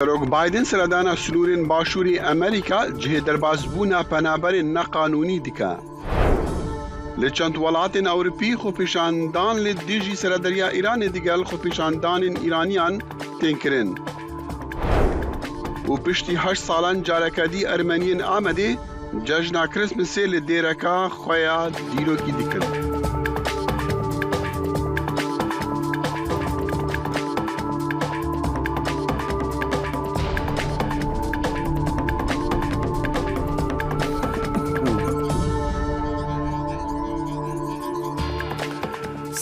سەرۆک بایدن سەردانا سنوورên باشووری ئەمریکا cihê derbasbûna penaberên neqanûnî dike. Li çend welatên Ewropî xwepêşandan li dijî serederiya Îranê digel xwepêşandanên Îraniyan tên kirin. û piştî 8 salan carekedî Ermeniyên Amedê cejna Krîsmasê li dêreka xwe ya dîrokî dikin.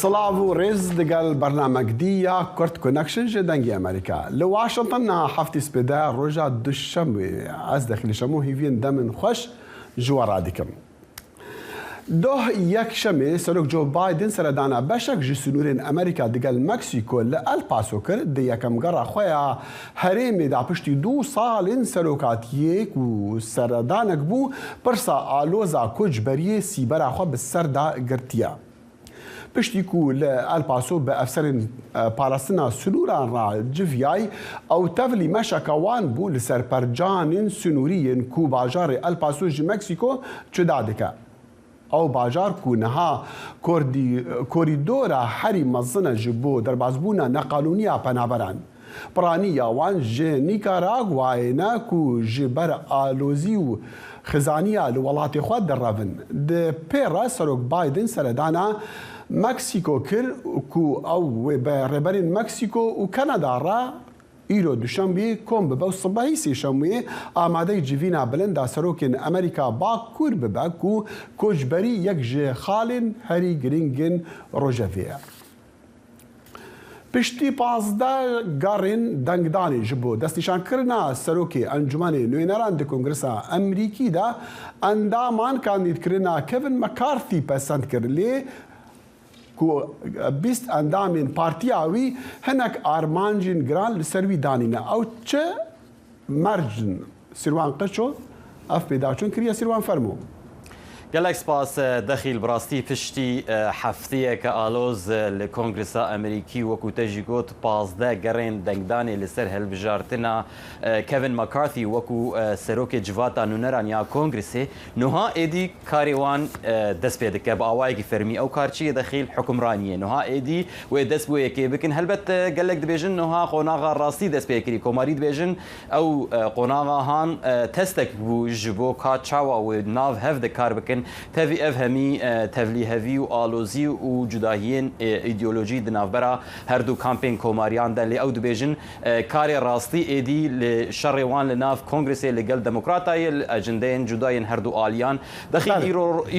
سلااو و ڕێز دەگەل بەرنامەکدیە کورد کۆنەکشن ji dengê Amerîka. Li Washington heftê spêde roja duşemê ez dexilîşemo hîviyên demên xweş ji we radikim. Doh yekşemê Serok Joe Biden seredana beşek ji sunûrên Amerîka digel Meksîko li El Paso kir di yekemgera xwe ya herêmê da piştî 2 salên serokatiyê ku seredanek bû pirsa aloza koçberiyê sîbera xwe bi ser da girtiye. Piştî ku li El Paso bi efserên parastina sunûran ra civiyayê ew tevlî meşeka wan bû li ser percanên sunûriyên ku bajarê El Paso ji Meksîko cuda dike. Ew bajar ku niha korîdora herî mezin e ji bo derbasbûna neqanûniya penaberan. Piraniya wan ji Nîkaragwayê ne ku ji ber alozî û xizaniya li welatê xwe derrevin. Di pêra Serok Biden seredana Meksîko kir ku ew wê bi rêberên Meksîko û Kanada ra îro duşembê kom bibe û sibehî sêşemê amadeyî civîna bilind a serokên Amerîka Bakur bibe ku koçberî yek ji xalên herî giringên rojevê ye. Piştî 15 garên dengdanê ji bo destnîşankirina serokê Encûmenê Nûyeneran di Kongresa Emerîkî de endaman kandîdkirina Kevin McCarthy pesend kir lê ku 20 endamên partiya wî hinek armancên giran li ser wî danîne. Ew çi mercin Sîrwan Qeço ev pêdaçûn kiriye Sîrwan fermo. gelek spas dexîl bi rastî piştî hefteyeke aloz li Kongresa Emerîkî wekû te jî got 15 gerên dengdanê li ser hilbijartina Kevin McCarthy wekû serokê civata nûneran ya Kongresê niha êdî karê wan dest pê dike bi awayekî fermî ew karçiyê dexîl hukmraniyê niha êdî wê dest bû yekê bikin helbet gelek dibêjin niha qonaxa rastî dest pê kirî komarî dibêjin ew qonaxa han testek bû ji bo ka çawa wê nav hev de kar bikin tevî ev hemî tevlîhevî û alozî û cudahiyên îdeolojî di navbera her du kampên komariyan de lê ew dibêjin karê rastî êdî li şerê wan li nav Kongresê li gel demokratayê li ecendeyên cudayên her du aliyan dexîl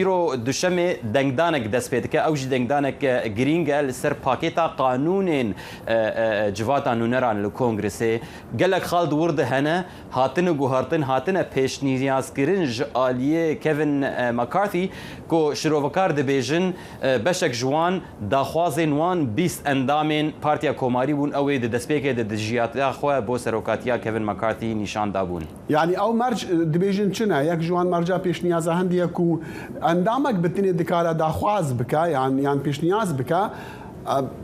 îro duşemê dengdanek dest pê dike ew jî dengdanek girîng e li ser pakêta qanûnên civata nûneran li Kongresê gelek xal dwir de hene hatine guhartin hatine pêşniyazkirin ji aliyê Kevin McCarthy ku şirovekar dibêjin beşek ji wan daxwazên wan 20 endamên Partiya Komarî bûn ew ê di destpêkê de di jiyatiya xwe bo serokatiya Kevin McCarthy nîşan dabûn. Yani ew merc dibêjin çi ne? Yek ji wan merca pêşniyaza hendiye ku endamek bitinê dikare daxwaz bike yan pêşniyaz bike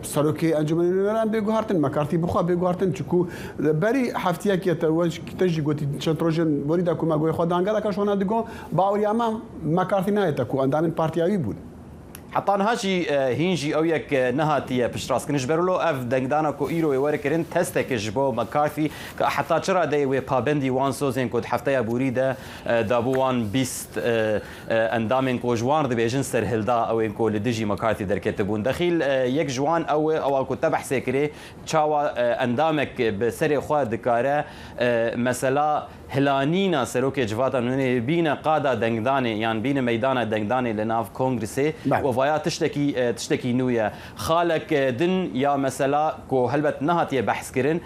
serokê Encûmenê Nûyeneran bêguhartin McCarthy bixwe bêguhartin çikû berî heftiyekê te jî gotî çend rojên borî de ku me goyê xwe dangeleka şona digot baweriya me McCarthy nayete ku endamên partiya wî bûn. Heta niha jî hîn jî ew yek nehatiye piştrast ji berlo ev dengdana ku îro ê werekirin testekê ji bo McCarthy heta çira de wê pabendî wan sozên ku hefteya borî de dabû wan 20 endamên ku ji wan dibêjin serhilda ew ên ku li dijî McCarthy derketibûn dexîl yek ji wan ew ku te behsê kirê çawa endamek bi serê xwe dikare mesela hilanîna serokê civata nûnerê bîne qada dengdanê yan bîne meydana dengdanê li nav Kongresê vaya tiştekî nû ye xalek din ya mesela ku helbet nehatiye behs kirin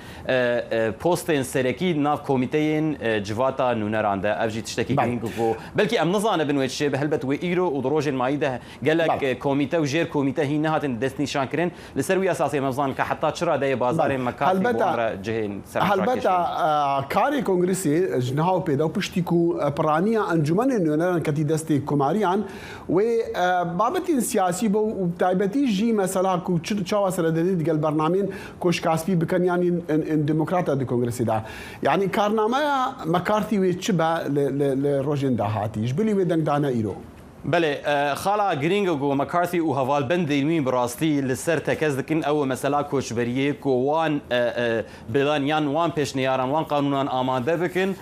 postên serekî nav komîteyên civata nûneran de ev jî tiştekî giring ku belkî em nizanibin wê çi helbet wê îro û di rojên mayî de gelek komîte û jêr komîte hîn nehatin destnîşan kirin li ser wî esasê me bizan ke heta çira deyê bazarên McCarthy cihên helbeta karê Kongresê ji niha pêda û piştî ku piraniya Encûmenê Nûyeneran ketî destê komariyan wê babetên سیاسی بۆ و تایبەتی ژی مەسەلا و چاوە سەرەدەدی دگەل بەرنامین کۆشکاسپی بکەن ینی دموکراتە دی کۆنگرسیدا یعنی کارنامەیە مەکارتی وێ چ بە لە ڕۆژێن داهاتیش بلی وێ دەنگدانە ئیرۆ بله خالا گرینگ و مکارتی و هوالبند دیلمی براستی لسر تکز دکن او مثلا کوچبریه کو وان بلانیان وان پیشنیاران وان قانونان آماده بکن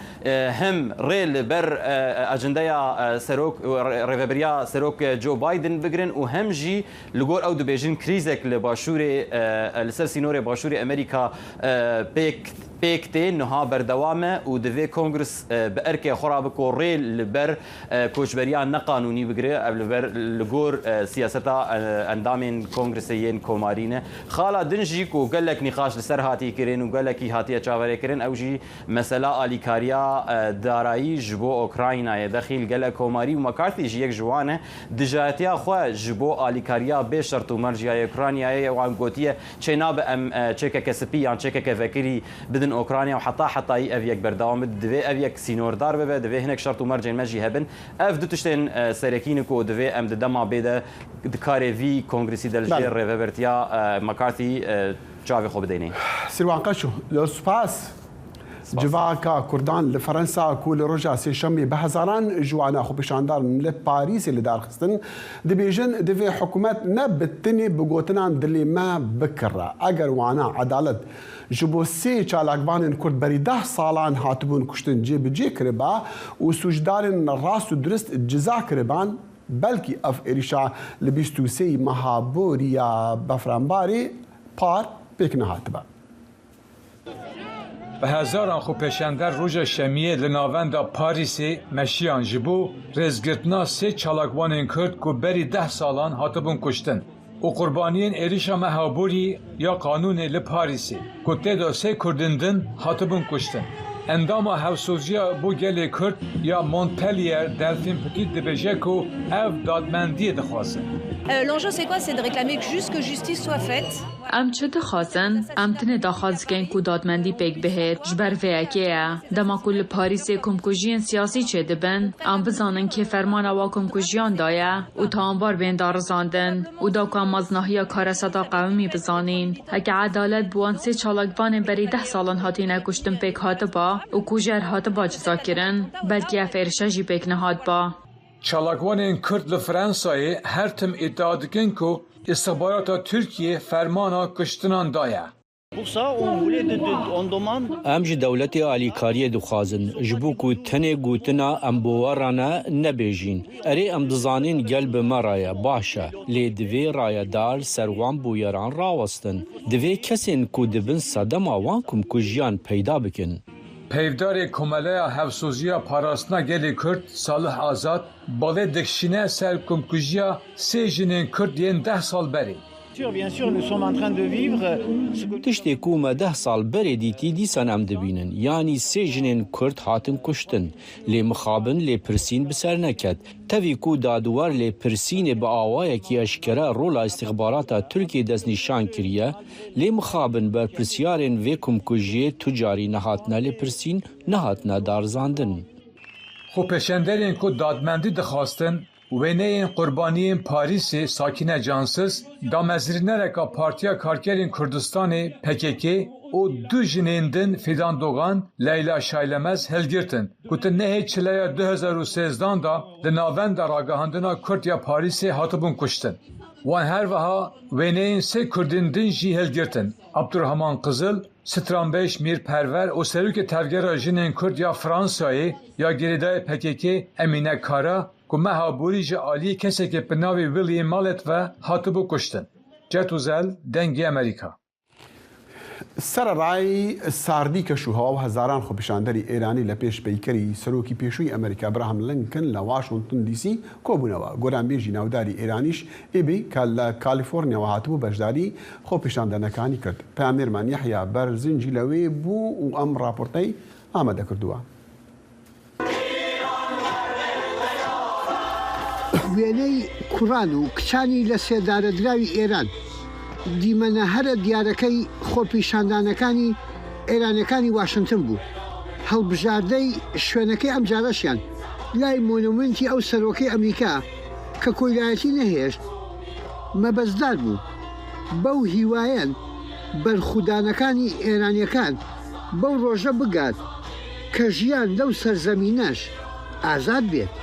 هم ریل بر اجنده سروک ریوبریا سروک جو بایدن بگرن و هم جی لگور او دبیجن کریزک لباشور لسر سینور باشور امریکا پیکته نها بردوامه و دوی کنگرس بارک خراب کو ریل لبر کوچبریان نقانونی بگره لبر لگور سیاستا اندامین کنگرسیین کومارینه خالا دنجی کو گلک نقاش لسر هاتی کرین و گلکی هاتی چاوره کرین او جی مسئله آلیکاریا دارایی جبو اوکراینای داخل گلک کوماری و مکارتی جی یک جوانه دجاتیا خو جبو آلیکاریا به شرط و مرجعی اوکراینای و گوتیه چناب ام چک کسپی یا چک فکری بدن اوکراینیا و حتی افیک بردام دوی افیک سینوردار به دوی هنک شرط و مرجع مجی هبن اف دو تشتن سرکین کو دوی ام دما بده دکاره وی کنگرسی دلجر ریورتیا مکارتی چاوی خوب دینی سروان قشو لو سپاس جواکا کردان لفرنسا کول رجا سێشەمێ بە هەزاران جوانە خۆپیشاندان لە پاریسی لە دارخستن دەبێژن دەوێ حکوومەت نەبتنێ بگوتنان دلێ ما بکڕە ئەگەر وانە عەدالەت ji bo sê çalakvanên Kurd berî 10 salan hatibûn kuştin cêbicê kiriba û sûcdarên rast û durist ciza kiriban belkî ev êrîşa li 23 meha boriya befranbarê par pêk nehatibe. به هزاران خۆپێشاندەر ڕۆژە شەمیە لە ناوەندا پاریسê meşiyan ji bo rêzgirtina sê çalakwanên Kurd ku berî 10 salan hatibûn kuştin û qurbaniyên êrişa mehaborî ya qanûnê li Parisê ku têda sê Kurdin din hatibûn kuştin. Endama hevsoziya bo gelê Kurd ya Montpellier Delphine Petit dibêje ku ev dadmendiyê dixwazin. L'enjeu c'est quoi? C'est de réclamer juste que justice soit faite. ام چه دخوازن؟ ام تنه دخواز کن که دادمندی پیک بهید جبر ویکیه دما کل پاریس کمکوژین سیاسی چه دبن ام بزانن که فرمان و کمکوژیان دایه و تا انبار بین دارزاندن و دا که مزناهی کارسادا قومی بزانین هک عدالت بوان سه چالکوان بری 10 سالان هاتی نکشتن پیک هاته با و کوژر هاته با جزا کرن بلکه افرشه جی پیک نهاد با Çalakwanên Kurd li Fransayê her tim iddia dikin ku istihbarata Tirkiye fermana kuştinan daye. ام ji dewletê alîkariyê dixwazin ji bo ku tenê gotina em bowarane nebêjîn. Erê em dizanin gel bi me raya baş e lê divê rayedar ser wan bûyeran rawestin. Divê kesên ku dibin sedema wan komkujiyan peyda bikin. Peyvdarê Komeleya Hevsoziya Parastina gelê Kurd Salih Azad balê dikişîne ser komkujiya sê jinên Kurd yên 10 sal berê. Tiştê ku me 10 sal berê dîtî dîsan em dibînin yanî sê jinên Kurd hatin kuştin lê mixabin lê pirsîn bi ser neket tevî ku dadwar lê pirsînê bi awayekî eşkere rola istihbarata Tirkiye destnîşan kiriye lê mixabin berpirsyarên vê komkujiyê tu carî nehatine lê pirsîn nehatine darzandin. Xwepêşanderên ku dadmendî dixwastin wêneyên qurbaniyên Parîsê Sakine Cansız damezrînereka Partiya Karkerên Kurdistanê PKK û du jinên din Fidan Doğan, Leyla Şaylemez hilgirtin ku ti nehê çileya 2013 da li navenda ragihandina Kurd ya Parîsê hatibûn kuştin. Wan her wiha wêneyên sê Kurdên din jî hilgirtin. Abdurrahman Qızıl, Stranbêj Mîrperver û serokê tevgera jinên Kurd ya Fransayê ya girêdayê PKK Emîne Kara ku meha borî ji aliyê kesekê bi navê William Mallet ve hatibû kuştin. Cetuzel Dengê Amerîka. سەرڕای ساردی کەشوهاو هەزاران خۆپیشاندەری ئێرانی لە پێشبەیکەری سەرۆکی پێشووی ئەمریکا براهام لینکن لە واشنگتن دیسی کۆبوونەوە گۆرانبێژی ناوداری ئێرانیش ئێبی کە لە کالیفۆرنیاوە هاتبوو بەشداری خۆپیشاندەرەکانی کرد. پامێرمان یەحیا بەرزنجی لەوێ بوو و ئەم راپۆرتەی ئامادە کردووە. وێنەی کوڕان و کچانی لە سێدارەدراوی ئێران دیمەنە هەرە دیارەکەی خۆپیشاندانەکانی ئێرانەکانی واشنگتن بوو. هەڵبژاردەی شوێنەکەی ئەم جارەشیان لای مۆنومنتی ئەو سەرۆکەی ئەمریکا کە کۆیلایەتی نەهێشت مەبەستدار بوو بەو هیوایەن بەرخودانەکانی ئێرانیەکان بەو ڕۆژە بگات کە ژیان لەو سەرزەمینەش ئازاد بێت.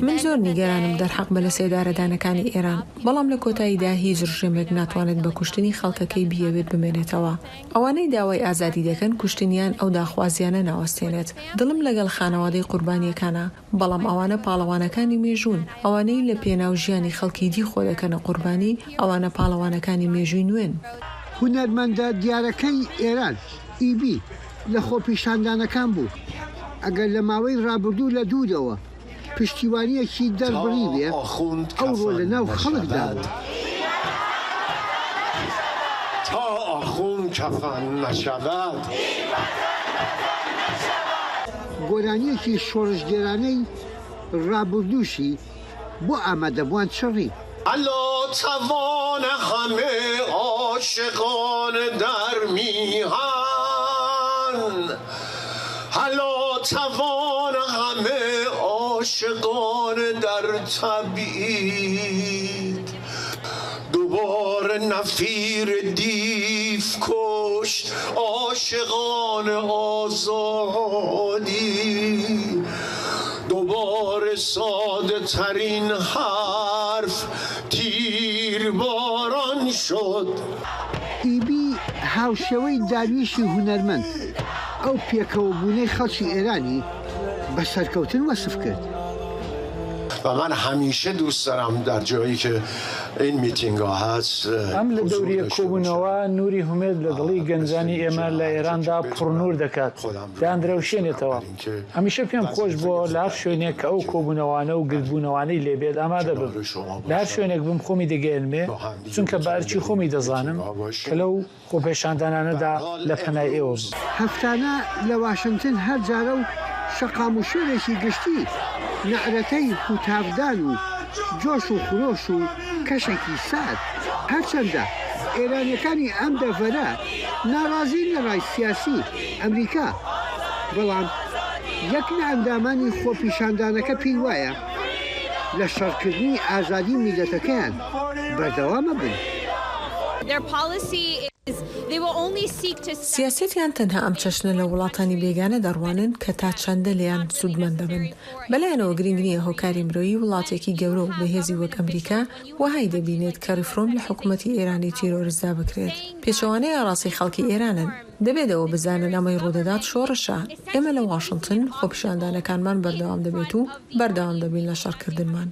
من زۆر نیگەرانم دەرحەق بە لە سێدارەدانەکانی ئێران، بەڵام لە کۆتاییدا هیچ ڕژێمێک ناتوانێت بە کوشتنی خەڵکەکەی بیەوێت بمێنێتەوە. ئەوانەی داوای ئازادی دەکەن کوشتنیان ئەو داخوازیانە ناوەستێنێت. دڵم لەگەڵ خانەوادەی قوربانیەکانە، بەڵام ئەوانە پاڵەوانەکانی مێژوون، ئەوانەی لە پێناو ژیانی خەڵکی دی خۆ دەکەنە قوربانی، ئەوانە پاڵەوانەکانی مێژووی نوێن. هونەرمەندە دیارەکەی ئێران ئیبی لە خۆپیشاندانەکان بوو. ئەگەر لە ماوەی ڕابردوو لە دوودەوە پشتیوانیەکی دەربڕی بێ ئەو ڕۆ لە ناو خەڵکدا بوو. تا ئاخوند کەفەن نەشەوەد گۆرانیەکی شۆڕژگێرانەی ڕابردووشی بۆ ئامادەبووان چڕی. الا توان همه عاشقان در میهن، الا توان همه عاشقان در تبعید، دوباره نفیر دیو کشت عاشقان آزادی، دوباره ساده ترین حرف تیر باران شد. ئیبی هاوشێوەی دارویشی هونەرمەند ئەو پێکەوەبوونەی خەڵکی ئێرانی بە سەرکەوتن وەسف کرد. و من همیشه دوست دارم در جایی که این میتینگ ها هست ئەم لە دەوریە کۆبوونەوە نوری هومێد لە دڵی گەنجانی ئێمە لە ئێراندا پڕنور دەکات، دانرەوشێنێتەوە. هەمیشە پێم خۆش بۆ لە هەر شوێنێک کە ئەو کۆبوونەوانە و گرتبوونەوانەی لێبێت ئامادە بم. لە هەر شوێنێک بم خۆمی دەگەێنمێ، چونکە بارچی خۆمی دەزانم کە لەو خۆپێشاندانانەدا لە پەنای ئێوە بم. هەفتانە لە واشنگتن هەر جارە و شەقام و شوێنێکی گشتی نەعرەتەی هوتاودان و جۆش و خرۆش و کەشێکی سات. هەرچەندە ئێرانیەکانی ئەم دەڤەرە ناڕازی لە ڕای سیاسی ئەمریکا، بەڵام یەک لە ئەندامانی خۆپیشاندانەکە پێی وایە لە شەڕکردنی ئازادی میلەتەکەیان بەردەوامە بن. سیاسەتیان تەنها ئەم چەشنە لە وڵاتانی بێگانە دەڕوانن کە تا چەندە لیان سوودمەند دەبن. بەلایەنەوە گرنگ نییە هۆکاری مرۆیی وڵاتێکی گەورە و بەهێزی وەک ئەمریکا وەهای دەبینێت کە ریفۆرم لە حکوومەتی ئێرانی تیرۆریزدا بکرێت. پێچەوانەی ئاڕاستی خەڵکی ئێرانن، دەبێتەوە بزانن ئەمەی ڕوودەدات شۆڕشە. ئێمە لە واشنگتن خۆپیشاندانەکانمان بەردەوام دەبێت و بەردەوام دەبین لە شەڕکردنمان.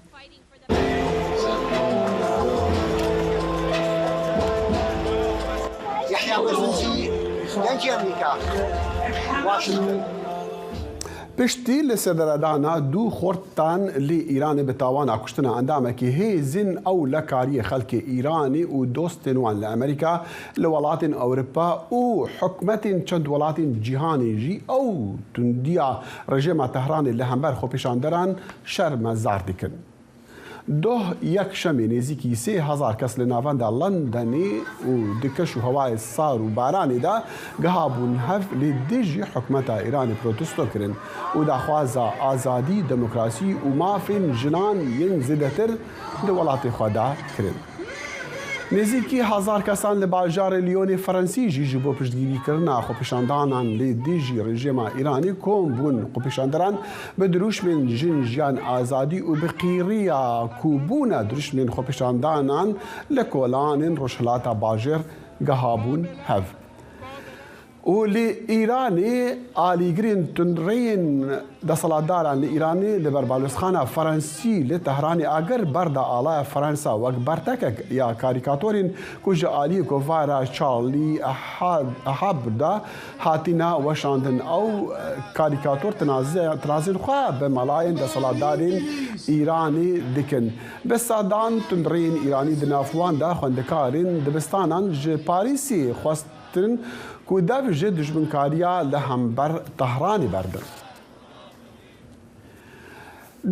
پشتی لسدردانا دو خورتان لی ایران بتاوان کشتن اندامکی هیزن او لکاری خلق ایرانی و دوستن وان لامریکا لولات اوروپا و حکمت چند ولات جهانی جی او تندیا رژیم تهران لهمبر خوپشاندران شرم زاردکن. دوه یک شمی نزیکی 3000 کس لناوند لندنی و دکش و هوای سار و بارانی دا گهابون هف لدیجی حکمت ایران پروتستو کرن و دخوازا آزادی دموکراسی و مافین جنان ین زدتر دولات خدا کرن. نزیکی 1000 کسان لباجار لیون فرانسی جی بو پشتگیری کرنا خوپشاندانان لدیجی رژیم ایرانی کم بون خوپشاندران بدروش من جنجان آزادی و بقیریا کوبون دروش من خوپشاندانان لکولان رشلات باجر گهابون هف. و لإيراني آليغرين تنرين دصلاداران لإيراني لبربالوسخانة فرنسي لتهراني آگر بردا آلاء فرنسا وك برتكك يا كاريكاتورين كوجا آلي كوفارا شارلي أحب دا هاتينا وشاندن أو كاريكاتور تنازل خواه بملايين دصلادارين إيراني دكن بسادان تنرين إيراني دنافوان دا خوندكارين دبستانان جي باريسي خواستن کو داو جد دشمنکاریا لهمبر تهرانی بردن.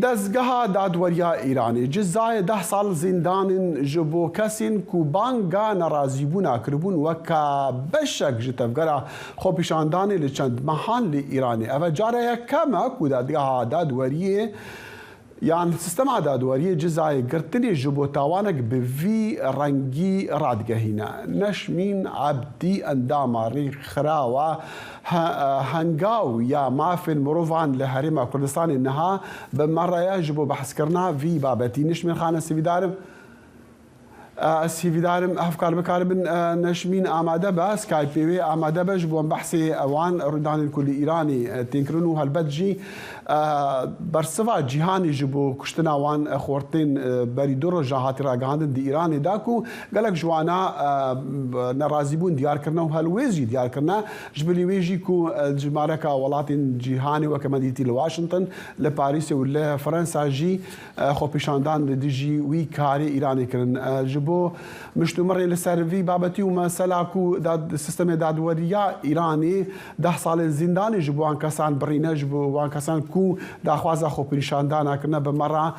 دزگاه دادوریا ایرانی جزای 10 سال زندان جبو کسین کو بانگا نرازیبونا کربون و که بشک جتفگرا خوپیشاندانی لچند محان لی ایرانی. او جاره کما کو دادگاه دادوریه يعني سیستم دادواری جزای گرتنی جبو تاوانک به وی رنگی رادگهینا نشمین عبدی انداماری خراوه هنگاو یا مافن مروفان لحرم کردستان انها به مره جبو بحث کرنا وی بابتی نشمین خانه سیویدارم افکار بکاربن نشمین آماده با سکایپی آماده باش بوم بحثی اوان ردان کل ایرانی تینکرنو هالبدجی برسوا جهانی جبو کشتنا وان خورتین بری دور جهات راگاندن دی ایرانی داکو گلک جوانا نرازیبون دیار کرنا و هالویزی دیار کرنا جبلی ویجی کو جمارکا ولاتین جهانی و کمدیتی لواشنطن لپاریس و لفرنسا جی خو پیشاندان دیجی وی کاری ایرانی کرن جبو مشتمر لسروی بابتی و مسئله کو داد سیستم دادوریا ایرانی 10 سال زندانی جبو آن کسان برینه جبو آن کسان کو داخوازا خو پریشاندانا کرنا به مره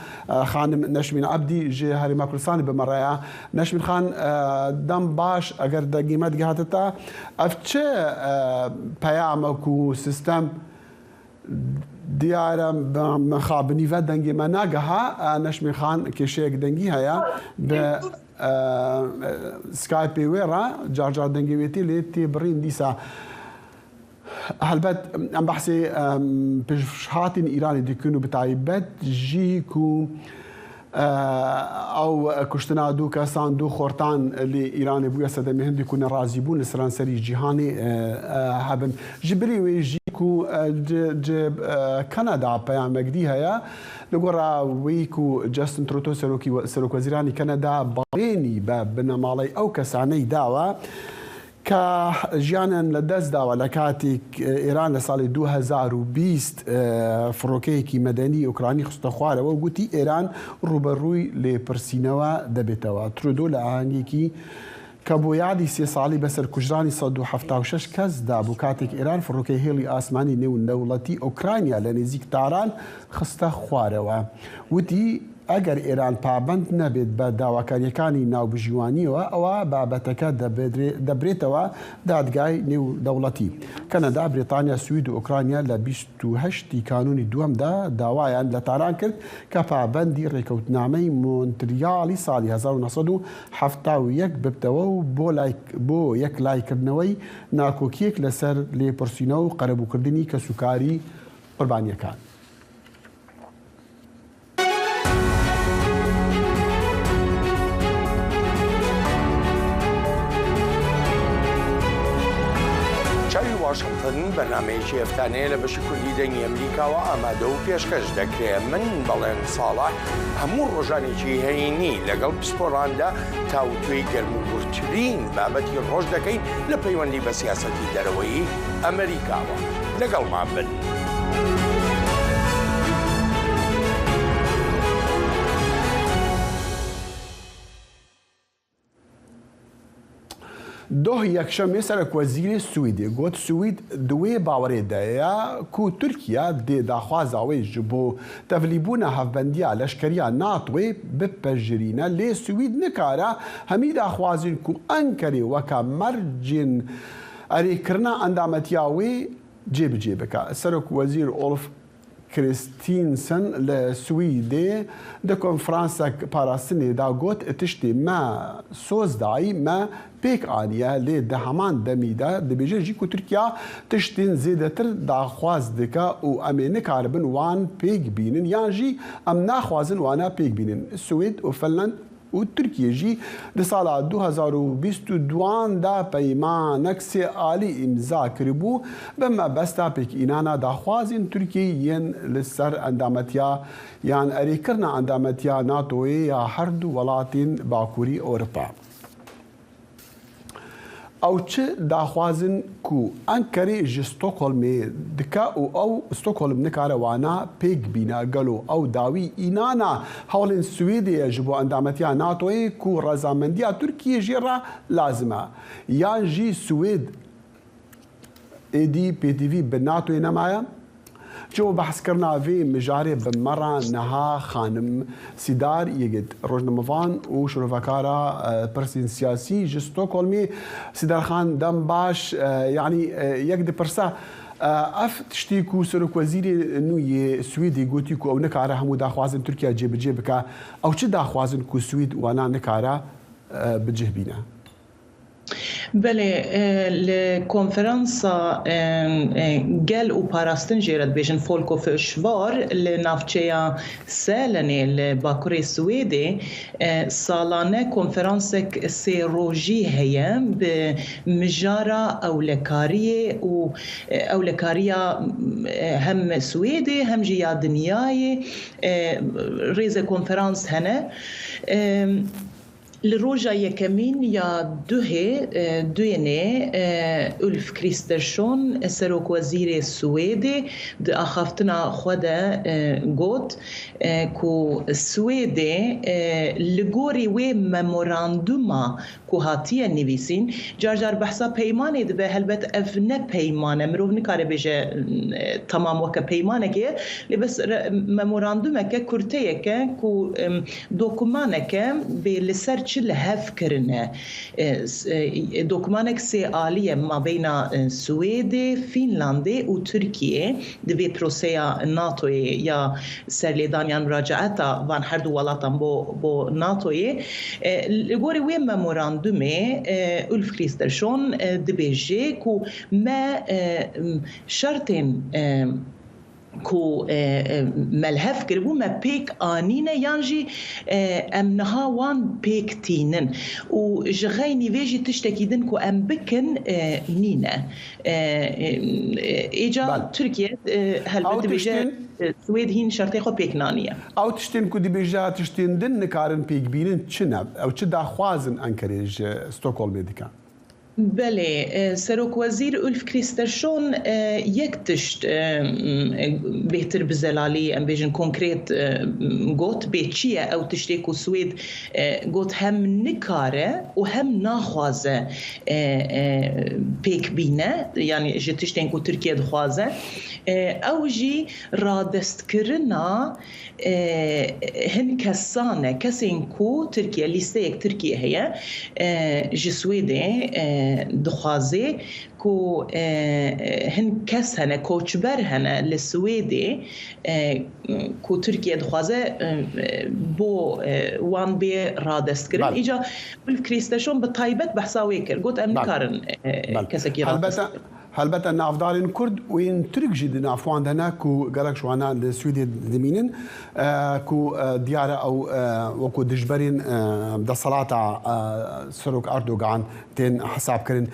خانم نشمین عبدی جه هریما کردستانی به مره نشمین خان دم باش اگر دا قیمت گهاتتا افچه پیام کو سیستم دیارم مخابنی و دنگی مناگها نشمین خان کشیک دنگی هیا به سکایپی ویرا جار دنگی ویتی لیتی برین دیسا هلبت ام بحثي بشهاتين ايراني ديكونو بتايبت جيكو او كشتنا دو كاسان دو خورتان اللي ايراني بويا سدم هندي كنا رازيبون لسران سري جهاني هبن جبري ويجيكو كندا بيان مجدي هيا لغورا ويكو جاستن تروتو سروك وزيراني كندا باريني بنمالي او كساني داوا كجيانا لدز داوا لكاتي إيران لسالي 2020 فروكيكي مدني أوكراني خصوصا خوارة وقوتي إيران روبروي لبرسينوا دبتوا ترودو لآنيكي كابويادي 3 سالي بسر كجراني صدو 76 كز دابو كاتيك إيران فروكي هيلي آسماني نيو دولتي أوكرانيا لنزيك تاران خصوصا خوارة وتي اگر ایران پابند نبید به داواکاریەکانی ناوبژیوانیەوە ئەوە بابەتەکە دەبرێتەوە دادگای نێو دەوڵەتی کەنەدا بریتانیا سوید و ئۆکرانیا لە 28 کانونی دووەمدا داوایان لە تاران کرد کە پابەندی ڕێکەوتنامەی مۆنتریالی ساڵی 1970 ببتەوە و بۆ یەک لایکردنەوەی ناکۆکیەک لەسەر لێپرسینەوە و قەرەبووکردنی کەسوکاری قوربانیەکان. واشنطن بەنامەیەکی ئەفتانەیە لە بەشی کوردی دەنگی ئەمریکاوە ئامادە و پێشکەش دەکرێت من بەڵێن ساڵح هەموو ڕۆژانێکی هەینی لەگەڵ پسپۆڕاندا تاوتوێی گەرموگورترین بابەتی ڕۆژ دەکەین لە پەیوەندی بە سیاسەتی دەرەوەی ئەمریکاوە لەگەڵمان بن. دوه یکشەمێ سەرۆکوەزیری سویدی گوت سوید دوێ باوەڕێدایە کو تورکیا دێ داخوازاوەی ji بۆ تەڤلیبوونە هەڤبەندیە لەشکریە ناتوێ بپەژرینە لێ سوید نکارە هەمی داخوازین کو ئەنکەرێ وەکە مەرجین ئەرێکردنا ئەندامەتیاوێ جێبجێ بکە سەرۆکوەزیر ئۆلف كريستينسن لسويدي د كونفرانسك باراستني دا گوت تشتي ما سوز داي ما بيك آنيا لي دهمان دميدا دبيجي جيكو تركيا تشتين زيدتر دا خواز دكا و امين كاربن وان بيك بينن يانجي ام ناخوازن وانا بيك بينن السويد و فنلند و ترکیه جی در سال 2022 دا پیمانک سیالی امضا کربو بما بستا پیک اینانا داخوازین ترکیه ین لسر اندامتیا یان اریکرنا اندامتیا ناتوی یا هر دو ولاتین باکوری اروپا. او چه داخوازن کو انکری جی ستوکهلمی دکا او ستوکهلم نکاره وانا پیگ بینا گلو او داوی اینانا حولین سویدی جبو اندامتیا ناتوی کو رضامندیا ترکیه جی را لازمه یان جی سوید ایدی پی تی وی به ناتوی نمایا جو بحث کرنا في مجاري بمرة نها خانم سيدار يجد روجنموفان و شروفاكارا برسين سياسي جستوكولمي سيدار خان دم باش يعني يجد برسا اف تشتيكو سرك وزير نوي سويدي قوتيكو او نكاره همو داخوازن تركيا جيب جيبك او چه داخوازن كو سويد وانا نكاره بجهبينا بله الكونفرنسا قال وباراستن جيرت بيجن فولكو في شوار لنافچيا سالني الباكوري السويدي سالانه كونفرنسك سيروجي هي بمجارة أولكارية أولكارية هم سويدي هم جيا دنياي ريزة كونفرنس هنا لروجا يكمين يا دوهني ألف كريسترشون سروك وزير السويدي دي أخافتنا خدا قوت كو السويدي لغوري وي ميموراندوما كو هاتيا نويسين جار بحثا بيماني دبه هلبت افنا بيمانه مروف نكاره بيجه تمام وكا بيمانه لبس ميموراندومك كورتيك كو دوكومانك بلسرچ لهفكرنا دوكومانك سياليه ما بين السويد فنلندا وتركيا دبي بروسيا ناتو يا سرليدانيان مراجعتا وان هر دو ولاتان بو ناتو لغوري وي ميموراندوم ألف كريسترشون دبيجي كو ما شرطين كو ملهف كربو ما بيك آنينة يانجي ام نهاوان بيك تينن و جغيني فيجي تشتكيدن كو ام بكن نينة ايجا تركيا هل بتبيجي سويد هين شرطي خو بيك نانية او تشتين كو دي بيجا تشتين دن نكارن بيك بينن چنب او چه دا خوازن انكريج ستوكولم ديكا بله سروک وزیر ألف كريسترشون يكتشت بهتر بزلالی ام بیجن کنکریت گوت بچیه او تشتیکو سوید گوت هم نکاره و هم ناخوازه پیک بینه یعنی جه تشتین کو ترکیه دخوازه او جی رادست کرنا هن کسانه کسین کو ترکیه لیسته یک ترکیه هیا جه سویده دخوازي كو هن كس هنا كوتشبر هنا للسويدي كو تركيا دخوازي بو وان بي رادست كرن إيجا بالكريستاشون بطايبت بحصاوي كر قلت أم نكارن كسكي رادست هلبته نافدارين كرد وين ترك جد نافو عندنا كو قالك شو أنا السويدي دمينين كو ديارة أو وكو دجبرين بدا صلاة سروك أردوغان تين حساب كرن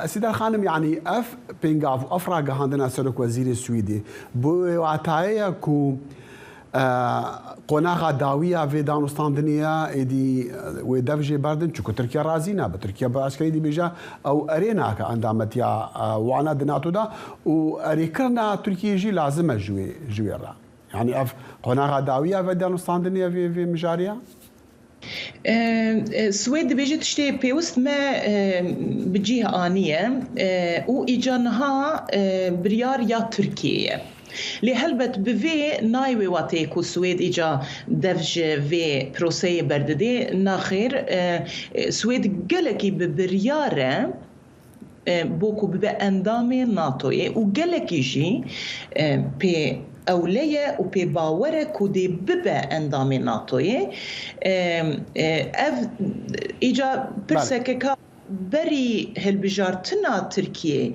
سيدة الخانم يعني أف بينغاف أفراغ عندنا سروك وزير السويدي بو عتايا كو قناغا داوية في دانستان دنيا إدي ودفجي باردن شو تركيا رازينا بتركيا بأسكري دي بيجا أو أرينا كعندما تيا وانا دناتو دا وأريكرنا تركيا جي لازم جوي را يعني أف قناغا داوية في دانستان دنيا في مجاريا سويد بيجي تشتي بيوست ما بجيها آنية وإجانها بريار يا تركيا لهلبت بفي نايوي واتيكو سويد إجا دفج في بروسي برددي ناخير سويد قلقي ببريارة بوكو ببا اندامي ناتوي وقلقي جي بي أولية وبي باورة كودي ببا اندامي ناتوي إجا برسككا بري هالبجارتنا تركيا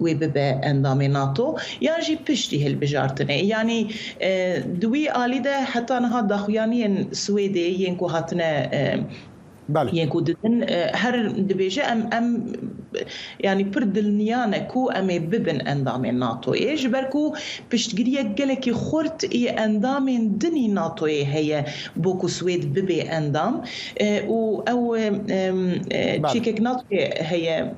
وببا اندامي ناتو ياجي بشتي هالبجارتنا يعني دوي آليده حتى نها داخويانين سويدي ينكو هاتنا ينكو ددن هر دبيجة أم يعني بردلنيانا كو أمي ببن أندامي ناتو جبركو بشتقريا قلكي خورت أندامي دني ناتو هي بوكو سويد ببي أندام أو تشيكك ناتو هي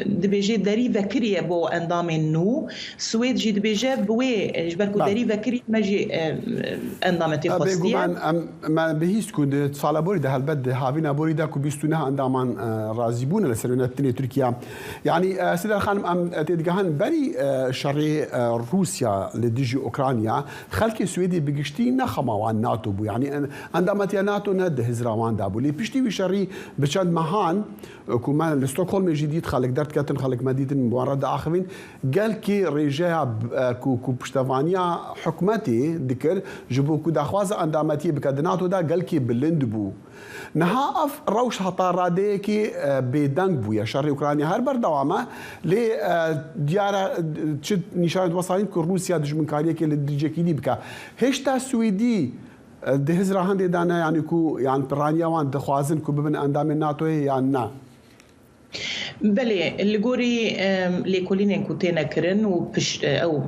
دبيجة داري ذكريا بو أندامي نو سويد جي دبيجة بوي جبركو داري ذكريا ماجي أندامي تخصية ما بهيستكو تصالبوري ده هالبد هافينا بوريدا كو بيستونها عندما رازيبون لسرنا التني تركيا تركيا يعني سيدة الخانم أم تدقهن بري شرعي روسيا لديجي أوكرانيا خلقي سويدي بقشتي نخما وان ناتو بو يعني عندما تيا ناتو ند هزراوان دابو لي بشتي وشري بشد مهان كمان لستوكهولم جديد خلق درت كاتن خلق مدينة مورد آخرين قال كي رجاء كو بشتفانيا حكمتي ذكر جبو كو داخوازة عندما تي بكادناتو دا قال كي بلند بو نها اف روش هطارادي كي بدنگ بويا شر اوكرانيا هر بردوامه ل ديار تشد نشان وصلين كو روسيا دجمن كاريه كي لدجكي دي بكا هشتا سويدي دهزرا هندي دانا يعني كو يعني برانيا وان دخوازن كو ببن اندام ناتو يعني نا بله اللي لكلين كوتينا كرن وبش او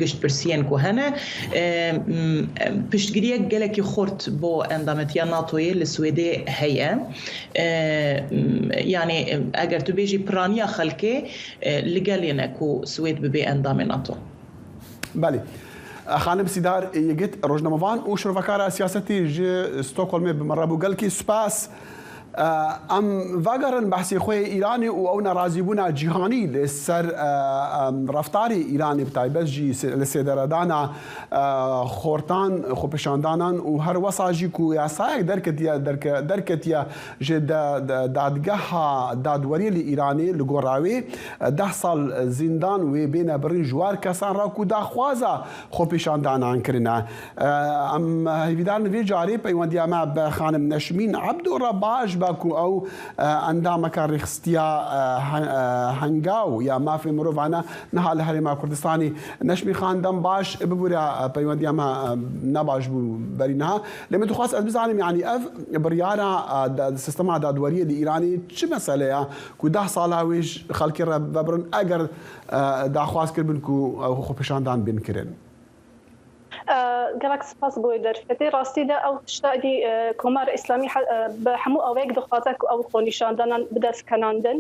قشت برسيان كوهنا بش جريا قالك خورت بو اندامتيا ناتوي السويدي هيا يعني اگر تو بيجي برانيا خلكي لقالينا كو سويد ببي اندام ناتو بله خانم سيدار يجت روجناموفان وشرفكارا سياستي جي ستوكهولم بمرابو قال كي سباس ام فاجرن بحثي خوي ايراني او نرازيبونا جهاني لسر رفتاري ايراني بتايبس جي لسيدردانا خورتان خوبشاندانان و هر وساجي كو ياسايك دركتيا جد دادگاه دادوري الايراني لغوراوي 10 سال زندان و بين برين جوار كسان راكو داخوازا خوبشاندانان كرنا ام هيدان في جاري بيونديا ما خانم نشمين عبد الرباج باكو او اندام كاريخستيا هنگاو يا ما في مروفانا نهال هرما كردستاني نشمي خان دم باش ببورا بيوديا ما نباش برينها لما تخاص بزعلم يعني اف بريانا السيستم دادوريه الايراني شو مساله كو 10 صالاويش خلك ببرن اگر داخواس كربن كو خوبشاندان بين كرن گەلک سپاس بۆی دەرفەتی ڕاستیدا ئەو شتادی کۆمار ئیسلامی بە هەموو ئەوەیەک دەخوازە و ئەو خۆنیشاندانان بدەستکەناندن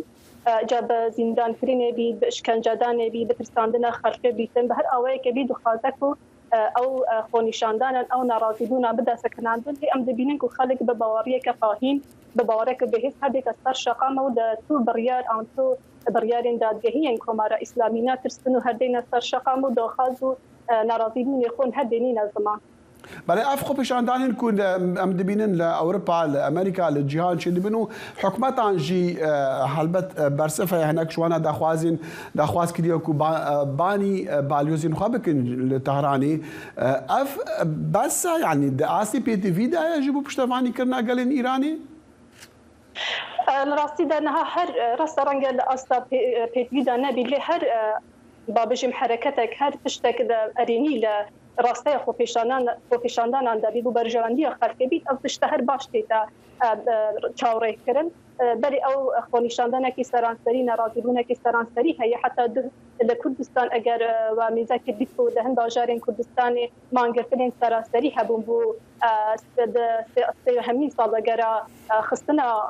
جا بە زیندانکردنێ بی بە شکنجەدانێ بی بە ترساندنە خەڵکێ بیتن بە هەر ئەوەیەکە بی دەخوازە و ئەو خۆنیشاندانان ئەو ناڕازیبوونا بدەستکەناندن هی ئەم دەبینن و خەڵک بە باوەڕیەکە فاهیم بە باوەڕێکە بەهێز هەردێکە سەر شەقامە و دەتوو بڕیار ئەو بڕیارێن دادگەهیان کۆمارە ئیسلامی ناترسن و هەردێنە سەر شەقام و دۆخاز و ناراضيين يكون هدينين الزمان. بله افخو پیشاندان كون ام دبينن لاوروبا لامريكا للجهان شي دبنو حكومتان جي حلبت برسفه هناك شوانا داخواز كديو كو باني باليوزين خابكن لطهراني اف بس يعني داسي بي تي في دا يجيبوا بشتفاني كرنا قالين ايراني الراستي دا انها هر رستوران قال استا بي تي دا نبي لي هر بابجم حركتك هر تشتك اريني لراستي خوفيشاندان عند بيبو برجواندي خلق بيت او تشتهر باش تيتا تشاوري كرن بل او خونيشاندان كي سرانسري ناراضيبون كي سرانسري هي حتى لكردستان اگر وميزاك بيتو دهن باجارين كردستاني مانغرفلين سرانسري هبون بو همين صال اگر خصنا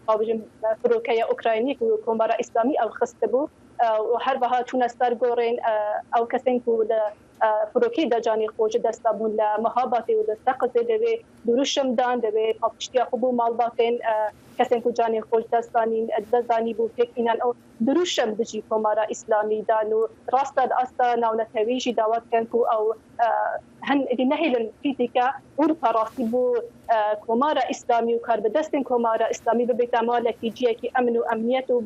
بابجم فروكيا اوكرايني كومبارا اسلامي او خصبو وهر بها چون استر گورین او کسین کو فروکی د جانی خوج دستابون لمهابات و دستقز دوی دروشم دان دوی پاپشتیا خوبو مالباتن کسین کو جانی خوج دستانی دزانی بو فکینن او دروشم دجی کمارا اسلامی دانو راست استا ناونتویجی دعوت کن کو او هن دینهلن فیزیکا ور فراستی بو کمارا اسلامی و کار بدستن کمارا اسلامی به بیتمال کی کی امن و امنیت و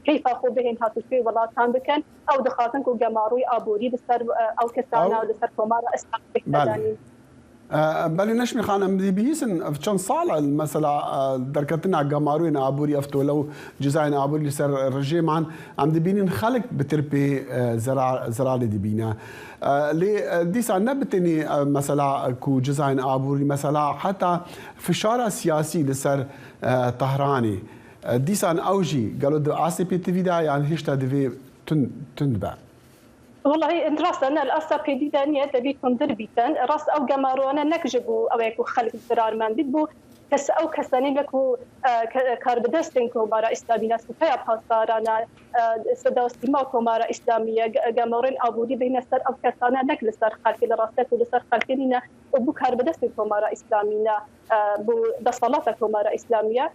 كيف أخو بهن هاتو في ولاتان بكن أو دخاتن كو جماروي أبوري بسر أو كسانا بسر كمارا إسلام بكتداني بله نشمي خان ام دي بيسن چند سال مثلا دركتنا جماروي أبوري أفتو لو جزاين أبوري لسر رجيم عن دي بينين خلق بتربي زرع دي بينا لي ديس عن نبتني مثلا كو جزاين أبوري مثلا حتى فشار سياسي لسر طهراني ديسان اوجي قالوا دو اسي بي تي في دا يعني هيش تدفي تندبع والله انت راس انا الاسا بي دي دانيا تبي تندر بيتن راس او جمارونا نكجبو او يكو خلق الزرار من بيبو كس او كسانين لكو كاربدستن كومارا اسلامي ناس فيا باسارانا سداستيما كومارا اسلاميه جمارين ابودي بين سر او كسانا نكل سر خلق الراست ولسر خلقنا وبو كاربدستن كومارا اسلامينا دەسەڵاتە کۆمارە ئیسلامیە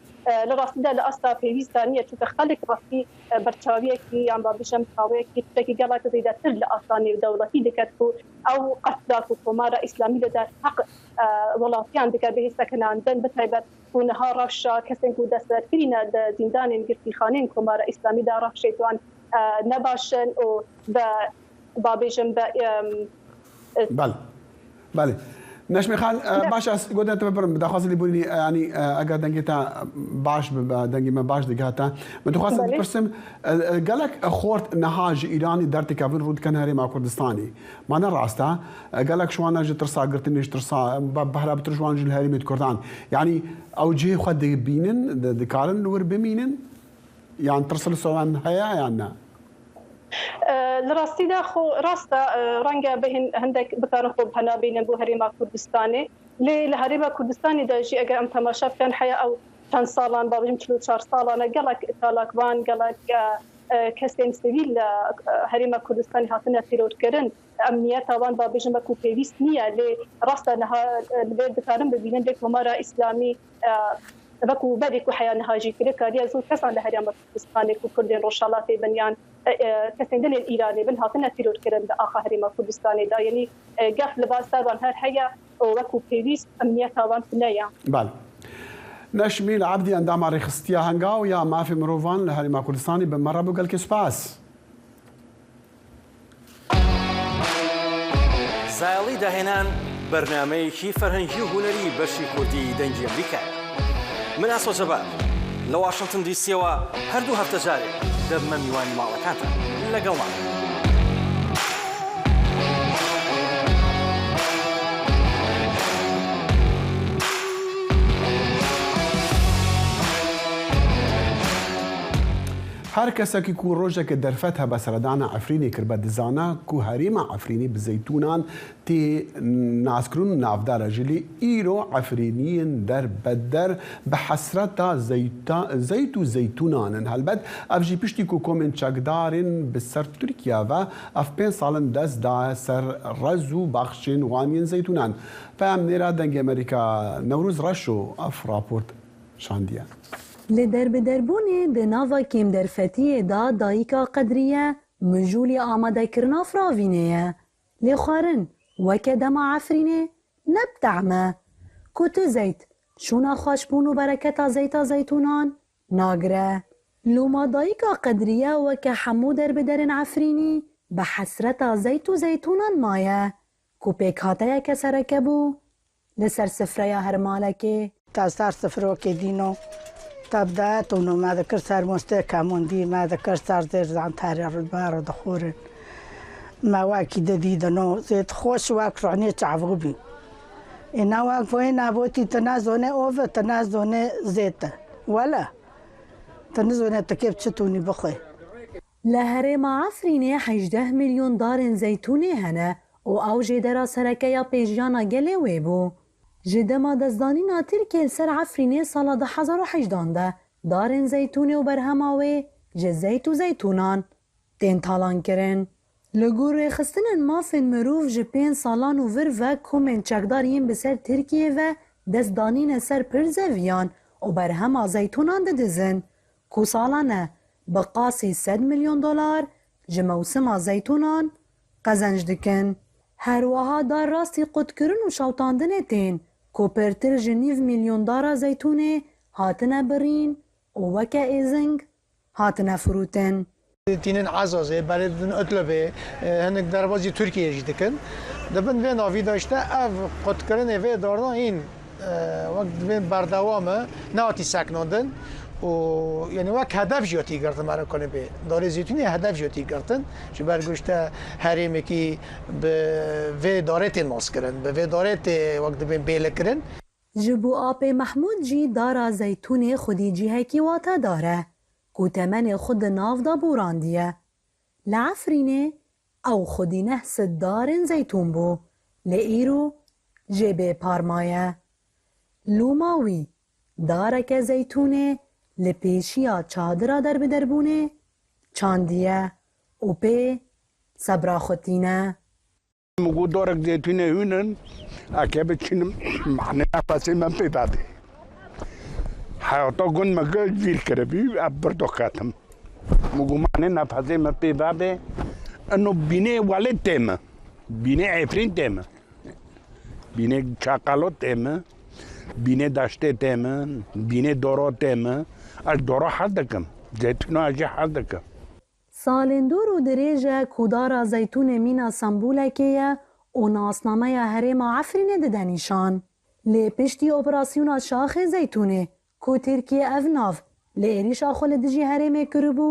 لە ڕاستیدا لە ئەستا پێویستانیە چونکە خەڵک ڕاستی بەرچاویەکی یان با بژەم چاوەیەکی تێکی گەڵاتە زیاتر لە ئاسانی و دەوڵەتی دەکات و ئەو قەتلاک و کۆمارە ئیسلامی لەدار حەق وڵاتیان دەکات بەهێستەکەناندن بەتایبەت بوونەها ڕەفشا کەسێک و دەسەرکردینە زیندانên گرتیخانەین کۆمارە ئیسلامیدا ڕەفشێتوان نەباشن و با بێژم بە بله نشمی خان باش از گودت ببرم دخواست لیبونی یعنی اگر دنگی تا باش دنگی من باش دیگه تا من دخواست بپرسم قالك خورت نهاج ایرانی در تکابن رود کن هریما کردستانی ما نراسته قالك شو انا جت رصا قرتنيش ترصا بهرا بترجوان جل هریمت کردان يعني اوجه خد بينن ذكارن ور بمينن يعني ترسل سوان هيا يعني لراستیدا خو راستا رنگا بهن هندك بكار خوب هنا بين بو هريما كردستاني لي هريما كردستاني دا جي اگر ام تماشا كان حياه او كان صالان بابم 4 صالان قالك طالقان قالك كاستين سيفيل هريما كردستاني هاتنا تيرور كرن امنيات طبعا بابجم بكو بيست نيه لي راستا نها البيت بكارم ببينن لك مرة اسلامي بكو بديكو حياه نهاجي كريا زو كسان لهريما كردستاني كردين روشالاتي بنيان كسندن الإيراني بن هاتنا تيرور كرن آخر هريما كردستاني دا يعني قف لباس تابان هر حياة وكو بيست أمنية تابان فنيا. بله. نشمیل عبدی اندام رخصتیا هنگاو یا ما في مروفان لهريما كردستاني بمرة بقول كسباس. زایلی دهنان برنامه کی فرهنگی و هنری بشی کردی دنگی امریکا. من اسو جبار لواشنطن دي سي و هر دو هفته جاري دب ميواني مالكاتا لقوان هر کسی که روزه که درفتها بسردان عفرینی کرد دزانا که هریما عفرینی بزیتونان تی ناسکرون نافدار جلی ایرو عفرینین در بدر بحسرتا زیت و زیتونان هلبد افجی پشتی که کومن چقدارن بسر ترکیه و اف 5 سالن دست دا سر رزو بخشین وانین زیتونان فهم نیرا دنگ امریکا نوروز رشو اف راپورت شاندیه لدربوني دنافا كيم درفتي دا دايكا قدرية مجولي آماده كرنا فراوينية لخارن وكدما عفريني نبتعمه كتو زيت شونا خاشبون وبركتا زيتا زيتونان ناقرة لوما دايكا قدرية وكحمو دربدرن عفريني بحسرتا زيتو زيتونان مايا كوبيك هاتايا كسركبو لسر سفريا هرمالكي تاسار سفروكي دينو تبدأ تونو ما ذكر صار مستكمل دي ما ذكر صار زر عن تاريخ البار دخور ما واكي جديد نو زيت خوش واك رعني تعفوبي إنا واك وين أبوتي تنازونه أوف تنازونه زيت ولا تنازونه تكيف تشتوني بخي لهريما عفريني 18 مليون دار زيتوني هنا أو جدرا سركيا بيجانا جلي ويبو جدما دزدانينا تركي سر عفريني صالة 2018 دارن زيتوني وبرهماوي جزيت وزيتونان تين طالان كرن لغور خستنن مافن مروف جبين صالان وفرفا كومن چكدارين بسر تركيه و دزدانين سر پرزويان وبرهما زيتونان ددزن كو صالانه بقاسي 100 مليون دولار جموسما زيتونان قزنج دكن هروها دار راستي قد كرن وشوطاندن تين كوبرتر جنيف مليون دارا زيتوني هاتنا برين ووكا ايزنج هاتنا فروتن تینن عزازه برای دن اطلبه هنگ دربازی ترکیه جدیدن دبن وی ناوی داشته اف قد کردن وی دارنا این وقت وی بردوامه ناتی سکناندن و یعنی وقت هدف جاتی کردن مرا کنه به داره زیتونی هدف جاتی کردن چه برگشته هریمه کی به وی دارت ناس کردن به وی دارت وقت بین بیل کردن جبو آب محمود جی دارا زیتونی خودی جیه کی واتا داره کو تمن خود ناف دا بوراندیه لعفرینه او خودی نحس دارن زیتون بو لئیرو جبه پارمایه لوماوی دارک زیتونه لپیشیا چادرا در بدربونه چاندیه او پی صبرا خوتینه موجود دورك زيتونة هنا أكيد شنو معناها فاسمة في بعض حيعطون مجال جيل كربي أبردو كاتم موجود معناها فاسمة في بعض أنه بيني والد تيمة بيني عفرين تيمة بيني شاكالو تيمة بيني داشته تيمة بيني دورو تيمة الدورو حدكم زيتونة أجي حدكم سالندور و درێژە کودارا زەیتونê mîna Sambûlekê ye û nasnameya Herêma Efrînê dide nîşan. Lê piştî operasyona şaxê Zeytûnê ku Tirkiye ev nav li êrişa xwe li dijî herêmê kiribû,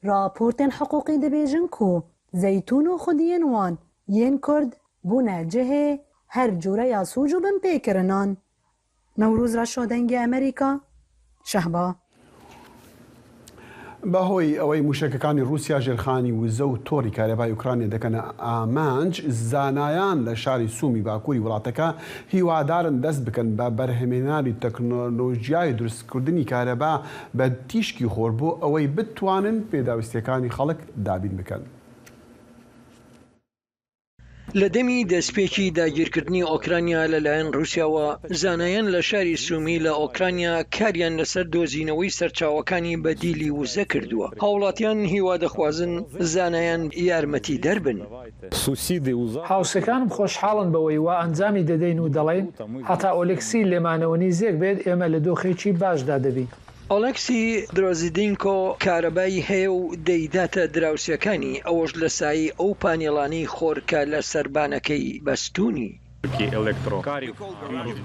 raportên hiqûqî dibêjin ku Zeytûn û xwediyên wan yên Kurd bûne cihê her cûreya sûc û binpêkirinan. Newrûz Reşo dengê Amerîka Şehba. بەهۆی ئەوەی موشکەکانی رووسیا ژێرخانی وزە و تۆری کارەبای ئوکرانیا دەکەنە ئامانج زانایان لە شاری سوومی باکووری وڵاتەکە هیوادارن دەست بکەن بە بەرهەمێنانی تەکنۆلۆژیای دروستکردنی کارەبا بە تیشکی خۆر بۆ ئەوەی بتوانن پێداویستیەکانی خەڵک دابین بکەن. لە دەمی دەستپێکی داگیرکردنی ئۆکرانیا لەلایەن رووسیاوە زانایان لە شاری سوومی لە ئۆکرانیا کاریان لەسەر دۆزینەوەی سەرچاوەکانی بەدیلی وزە کردووە. هاوڵاتیان هیوا دەخوازن زانایان یارمەتی دەربن. هاوسەکانم خۆشحاڵن بەوەی وا ئەنجامی دەدەین و دەڵێن هەتا ئۆلێکسی لێمانەوەنی زێک بێت ئێمە لە دۆخێکی باشدا دەبین. ئۆلێکسی درۆزیدینکۆ کارەبایی هەیە و دەیداتە دراوسەکانی ئەوەش لە سایی ئەو پانێڵانەی خۆرکە لە سەربانەکەی بەستونی.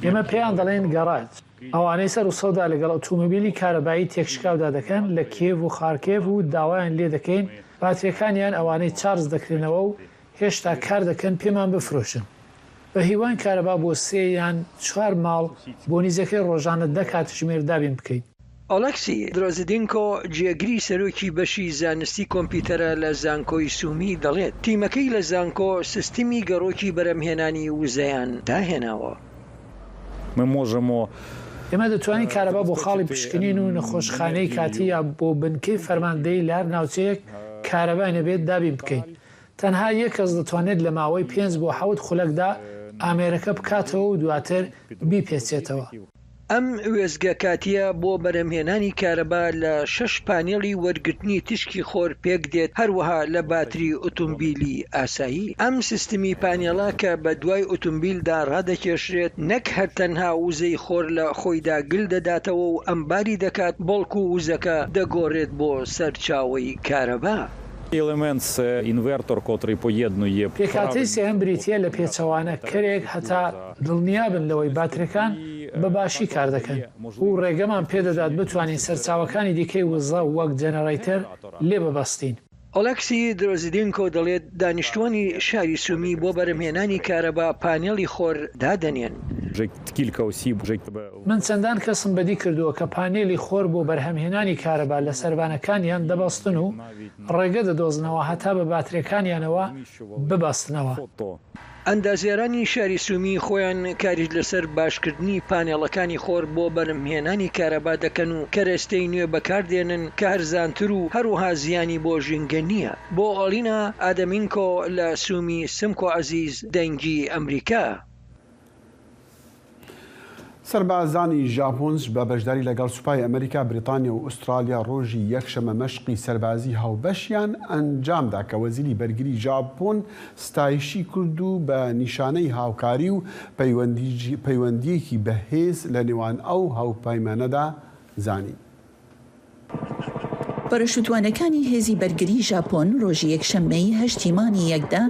ئێمە پێیان دەڵێن گەڕاج ئەوانەی سەر و سەودا لەگەڵ ئۆتۆمۆبیلی کارەبایی تێکشکاودا دەکەن لە کێڤ و خارکێڤ و داوایان لێ دەکەین باتریەکانیان ئەوانەی چارج دەکرێنەوە و هێشتا کار دەکەن پێمان بفرۆشن. بە هیوان کارەبا بۆ 3 یان 4 ماڵ بۆ نیزەکەی ڕۆژانە 10 کاتژمێر دابین بکەین. ئۆلێکسی درۆزیدینکۆ جێگری سەرۆکی بەشی زانستی کۆمپیوتەرە لە زانکۆی سوومی دەڵێت تیمەکەی لە زانکۆ سیستمی گەڕۆکی بەرەمهێنانی وزەیان داهێناوە. ئێمە دەتوانین کارەبا بۆ خاڵی پشکنین و نەخۆشخانەی کاتی یا بۆ بنکەی فەرماندەی لار ناوچەیەک کارەبای نەبێت دابین بکەین. تەنها یەک کەس دەتوانێت لە ماوەی 5 بۆ 7 خولەکدا ئامێرەکە بکاتەوە و دواتر بیپێچێتەوە. ئەم وێزگە کاتیە بۆ بەرەمهێنانی کارەبا لە 6 پانێڵی وەرگرتنی تشکی خۆر پێک دێت هەروەها لە باتری ئۆتۆمبیلی ئاسایی. ئەم سیستمی پانێڵە کە بە دوای ئۆتۆمبیلدا ڕادەکێشرێت نەک هەر تەنها وزەی خۆر لە خۆیدا گل دەداتەوە و ئەمباری دەکات بەڵکو و وزەکە دەگۆڕێت بۆ سەرچاوی کارەبا. پێکاتی سێهم بریتە لە پێچەوانە کەرێک هەتا دڵنیابن لەوەی باترەکان بەباشی کار دەکەن و ڕێگەمان پێدەدات بتوانین سەرچاوەکانی دیکەی وزە وەک جەنەڕیتەر لێ ببەستین. ئۆلێکسی درۆزیدینکۆ دەڵێت دانیشتوانی شاری سوومی بۆ بەرەمهێنانی کارەبا پانێڵی خۆر دادەنێن. من چەندان کەسم بەدی کردووە کە پانێلی خۆر بۆ بەرهەمهێنانی کارەبا لە سەربانەکانیان دەبەستن و ڕێگە دەدۆزنەوە هەتا بە باترەکانیانەوە ببەستنەوە. ئەندازیارانی شاری سوومی خۆیان کاریش لەسەر باشکردنی پانێڵەکانی خۆر بۆ بەرهەمهێنانی کارەبا دەکەن و کەرەستەی نوێ بەکاردێنن کە هەرزانتر و هەروەها زیانی بۆ ژینگە نییە. بۆ ئۆلینا ئادەمینکۆ لە سوومی سمکۆ عەزیز دەنگی ئەمریکا. سەربازانی ژاپۆنج بە بەشداری لەگەڵ سوپای ئەمریکا بریتانیا و ئوسترالیا ڕۆژی یەکشەمە مەشقی سەربازی هاوبەشیان ئەنجامدا کە وەزیری بەرگری ژاپۆن ستایشی کرد و بە نیشانەی هاوکاری و پەیوەندیەکی بەهێز لە نێوان ئەو هاوپەیمانەدا زانی. پەرەشوتوانەکانی هێزی بەرگری ژاپۆن ڕۆژی یەکشەممەی 8 مانگی یەکدا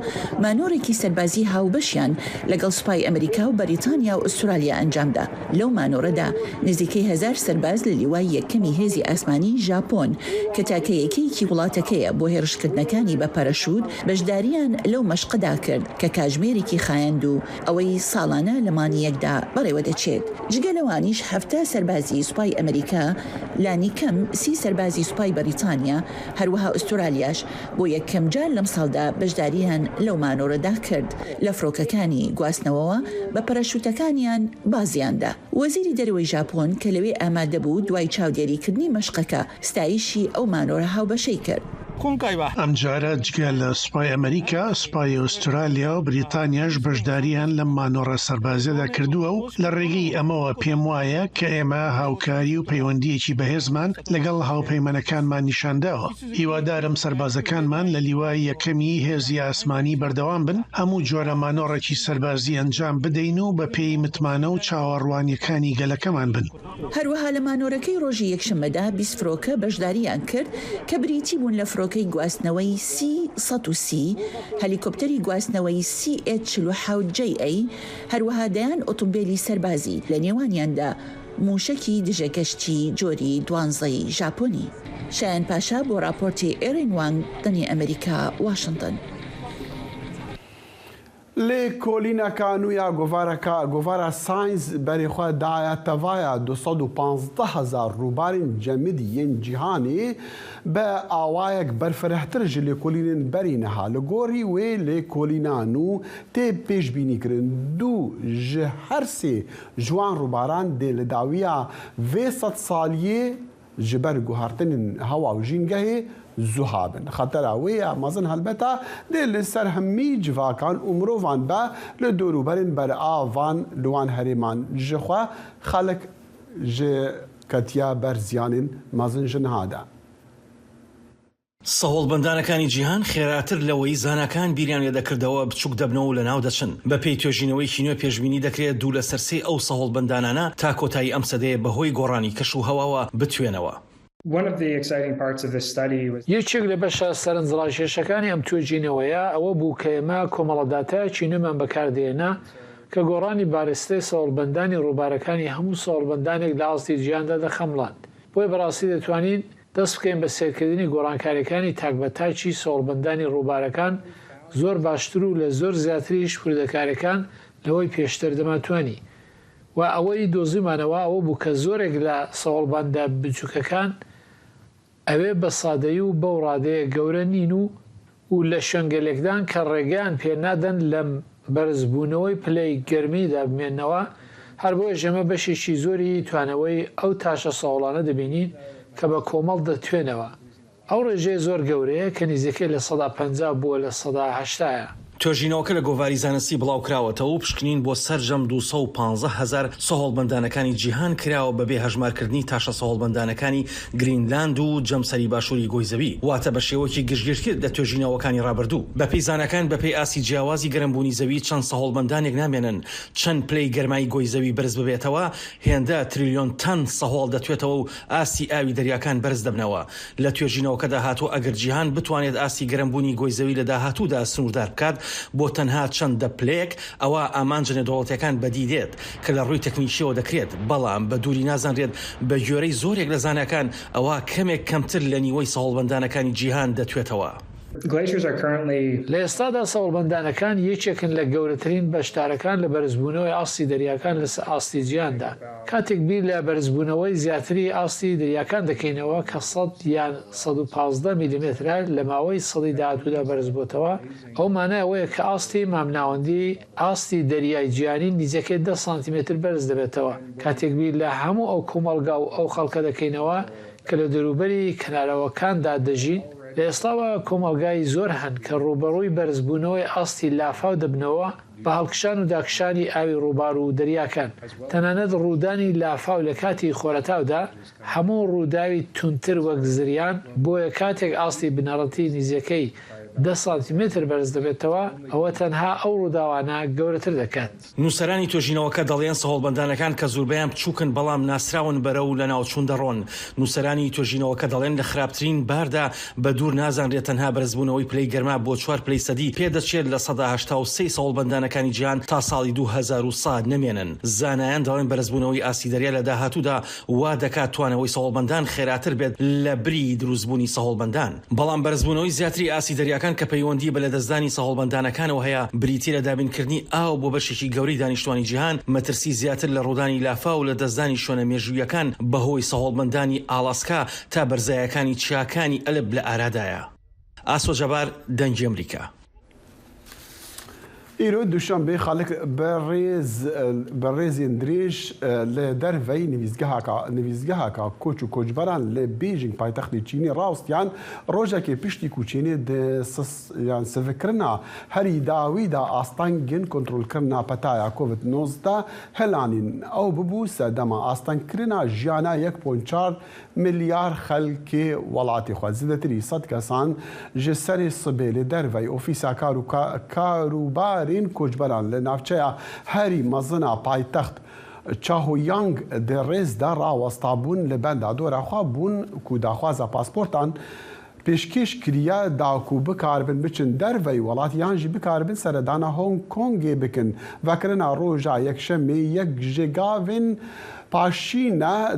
مانۆڕێکی سەربازی هاوبەشیان لەگەڵ سوپای ئەمریکا و بەریتانیا و ئوسترالیا ئەنجامدا. لەو مانۆڕەدا نزیکەی 1000 سەرباز لە لیوای یەکەمی هێزی ئاسمانی ژاپۆن کە تاکەیەکەیەکی وڵاتەکەیە بۆ هێرشکردنەکانی بە پەرەشوت بەشداریان لەو مەشقەدا کرد کە کاژمێرێکی خایەند و ئەوەی ساڵانە لە مانگی یەکدا بەڕێوە دەچێت. جگە لەوانیش 7 سەربازی سوپای ئەمریکا لانی کەم 30 سەربازی سوپای بەریتانیا هەروەها ئوسترالیاش بۆ یەکەم جار لەم ساڵدا بەشداریان لەو مانۆڕەدا کرد لە فڕۆکەکانی گواستنەوەوە بە پەرەشوتەکانیان بازیاندا. وەزیری دەرەوەی ژاپۆن کە لەوێ ئامادە بوو دوای چاودێریکردنی مەشقەکە ستایشی ئەو مانۆڕە هاوبەشەی کرد. ئەمجارە جگە لە سوپای ئەمریکا، سوپای ئوسترالیا و بریتانیاش بەشداریان لەم مانۆڕە سەربازیەدا کردووە و لە ڕێگەی ئەمەوە پێم وایە کە ئێمە هاوکاری و پەیوەندیەکی بەهێزمان لەگەڵ هاوپەیمانەکانمان نیشانداوە. هیوادارم سەربازەکانمان لە لیوای یەکەمی هێزی ئاسمانی بەردەوام بن، هەموو جۆرە مانۆڕێکی سەربازی ئەنجام بدەین و بە پێی متمانە و چاوەڕوانیەکانی گەلەکەمان بن. هەروەها لە مانۆرەکەی ڕۆژی یەکشەممەدا 20 فرۆکە بەشداریان کرد کە بریتی بوون لە فرۆکەی گواستنەوەی C-130 هەلیکۆپتەری گواستنەوەی CH-47JA هەروەها دەیان ئۆتۆمبیلی سەربازی لە نێوانیاندا موشکی دژەگەشتی جۆری 12 ژاپۆنی. شایان پاشا بۆ راپۆرتی ئێرین وانگ دنی ئەمریکا واشنگتن. لێ کۆلینەکە نویا گۆڤارە ساینس بەریخوا دایە تەڤایە 215,000 ڕووبارین جەمیدیین جیهانی بە ئاوایەک بەرفرەحتر ji lêkolînên berî neha li gorî wê lêkolînan û tê pêşbînîkirin dû ji her sê ji wan rûbaran dê li dawiya vê sed saliyê ji ber guhartinên hewa û jîngehê زوها بن خطر ويا مازن هلبتا دي لسر همي جواكان ومروفان با لدوروبرين برآوان لوان هريمان جخوا خلق ج كتيا برزيانين مازن جنهادا سەهۆڵبەندانەکانی جیهان خێراتر لەوەی زانەکان بیریان لێ دەکردەوە بچووک دەبنەوە و لەناو دەچن. بە پێی توێژینەوەیکی نوێ پێشبینی دەکرێت دوو لە سەرسێ ئەو سەهۆڵبەندانانە تا کۆتایی ئەم سەدەیە بەهۆی گۆڕانی کەش و هەواوە بتوێنەوە. یەکێک لە بەشە سەرنجڕاکێشەکانی ئەم توێژینەوەیە ئەوە بوو کە ئێمە کۆمەڵەداتایەکی نوێمان بەکاردێنا کە گۆڕانی بارستەی سەهۆڵبەندانی ڕووبارەکانی هەموو سەهۆڵبەندانێک لە ئاستی جیهاندا دەخەمڵاند. بۆی بەڕاستی دەتوانین دەست بکەین بە سێرکردنی گۆڕانکاریەکانی تاکبەتاکی سەهۆڵبەندانی ڕووبارەکان زۆر باشتر و لە زۆر زیاتریش پوردەکاریەکان لەوەی پێشتر دەماتوانی. و ئەوەی دۆزیمانەوە ئەوە بوو کە زۆرێک لە سەهۆڵبەندە بچووکەکان ئەوێ بە سادەیی و بەو ڕادەیە گەورە نین و لە شوێنگەلێکدان کە ڕێگەیان پێنادەن لەم بەرزبوونەوەی پلەی گەرمیدا بمێنەوە هەر بۆیە ژەمە بەشێکی زۆری توانەوەی ئەو تاشە سەهۆڵانە دەبینین کە بە کۆمەڵ دەتوێنەوە. ئەو ڕێژەیە زۆر گەورەیە کە نزیکەی لە 150 بووە لە 180. توێژینەوەکە لە گۆڤاری زانستی بڵاوکراوەتەوە و پشکنین بۆ سەرجەم 215,000 سەهۆڵبەندانەکانی جیهان کراوە بەبێ هەژمارکردنی تاشە سەهۆڵبەندانەکانی گرینلاند و جەمسەری باشووری گۆیزەوی واتە بە شێوەکی گشتگیرکرد لە توێژینەوەکانی ڕابردوو. بەپێی زانەکان بەپێی ئاسی جیاوازی گەرمبوونی زەوی چەند سەهۆڵبەندانێک نامێنن چەند پلەی گەرمای گۆیزەوی بەرز ببێتەوە هێندە تریلیۆن تەن سەهۆڵ دەتوێتەوە و ئاسی ئاوی دەریاکان بەرز دەبنەوە. لە توێژینەوەکەدا هاتووە ئەگەر جیهان بتوانێت ئاسی گەرمبوونی گۆیزەوی لە داهاتوودا سنووردار بکات بۆ تەنها چەندە پلێک ئەوە ئامانجە نێودەوڵەتیەکان بەدی دێت کە لە ڕووی تەکنیکیەوە دەکرێت بەڵام بە دووری نازانرێت بە گوێرەی زۆرێک لە زانەکان ئەوە کەمێک کەمتر لە نیوەی سەهۆڵبەندانەکانی جیهان دەتوێتەوە. لە ئێستادا سەهۆڵبەندانەکان یەکێکن لە گەورەترین بەشدارەکان لە بەرزبوونەوەی ئاستی دەریاکان لە ئاستی جیهاندا. کاتێک بیر لە بەرزبوونەوەی زیاتری ئاستی دەریاکان دەکەینەوە کە 100 یان 115 میلیمترە لە ماوەی سەدی داهاتوودا بەرز بۆتەوە ئەو مانایەوەیە کە ئاستی مامناوەندی ئاستی دەریای جیهانی نزیکەی 10 سانتیمتر بەرز دەبێتەوە. کاتێک بیر لە هەموو ئەو کۆمەڵگا و ئەو خەڵکە دەکەینەوە کە لە دەروبەری کەنارەوەکاندا دەژین لە ئێستاوە کۆمەلگای زۆر هەن کە ڕوبەڕووی بەرزبوونەوەی ئاستی لافاو دەبنەوە بە هەڵکشان و داکشانی ئاوی ڕووبار و دەریاکان. تەنانەت ڕوودانی لافاو لە کاتی خۆرەتاودا هەموو ڕووداوی تونتر وەک زریان بۆیە کاتێک ئاستی بنەڕەتی نزیەکەی 10 سانتیمتر بەرز دەبێتەوە ئەوە تەنها ئەو ڕووداوانە گەورەتر دەکات. نووسەرانی توێژینەوەکە دەڵێن سەهۆڵبەندانەکان کە زۆربەیان بچووکن بەڵام ناسراون بەرە و لە ناوچوون دەڕۆن. نووسەرانی توێژینەوەکە دەڵێن لە خراپترین باردا بە دوور نازانرێت تەنها بەرزبوونەوەی پلەی گەرما بۆ 4 پلەی سەدی پێدەچێت لە 183 سەهۆڵبەندانەکانی جیهان تا ساڵی 2100 نەمێنن. زانایان دەڵێن بەرزبوونەوەی ئاسی دەریا لە داهاتوودا وا دەکات توانەوەی سەهۆڵبەندان خێراتر بێت لە بری دروستبوونی سەهۆڵبەندان. بەڵام بەرزبوونەوەی زیاتری ئاسی دەریاکان کە پەیوەندی بە لەدەستدانی سەهۆڵبەندانەکانەوە هەیە بریتە لە دابینکردنی ئاو بۆ بەشێکی گەوری دانیشتوانی جیهان مەترسی زیاتر لە ڕوودانی لافا و لە دەستدانی شوێنە مێژوویەکان بەهۆی سەهۆڵبەندانی ئالاسکا تا بەرزایەکانی چیاکانی ئەلب لە ئارادایە. ئاسۆ جەبار دەنگی ئەمریکا. ایرو دوشنبه خالق برریزین دریش لدروی نویزگاه کا کوچ و کوچبران لبیجینگ پایتخت چینی راستیان روزا که پشتی کوچینی د یان سفکرنا هری داوی دا آستانگین کنترل کرنا پتایا کووید 19 هلانین او ببو سدما آستان کرنا جیانا 1.4 ملیار خلک ولایت خو زیاتری صد کسان جسری صبیل دروی اوفیسا کاروبارین کوچبران لنافچه هری مزنا پایتخت چاهو یانگ درز در راوستابون لبند دور خوا بون کو داخوازا پاسپورتان پیشکش کریا داکو بکاربن بچن دروی ولات یانجی بکاربن سردانا هونگ کونگ بکن وکرنا روژا یک شمی یک جگاوین پاشینا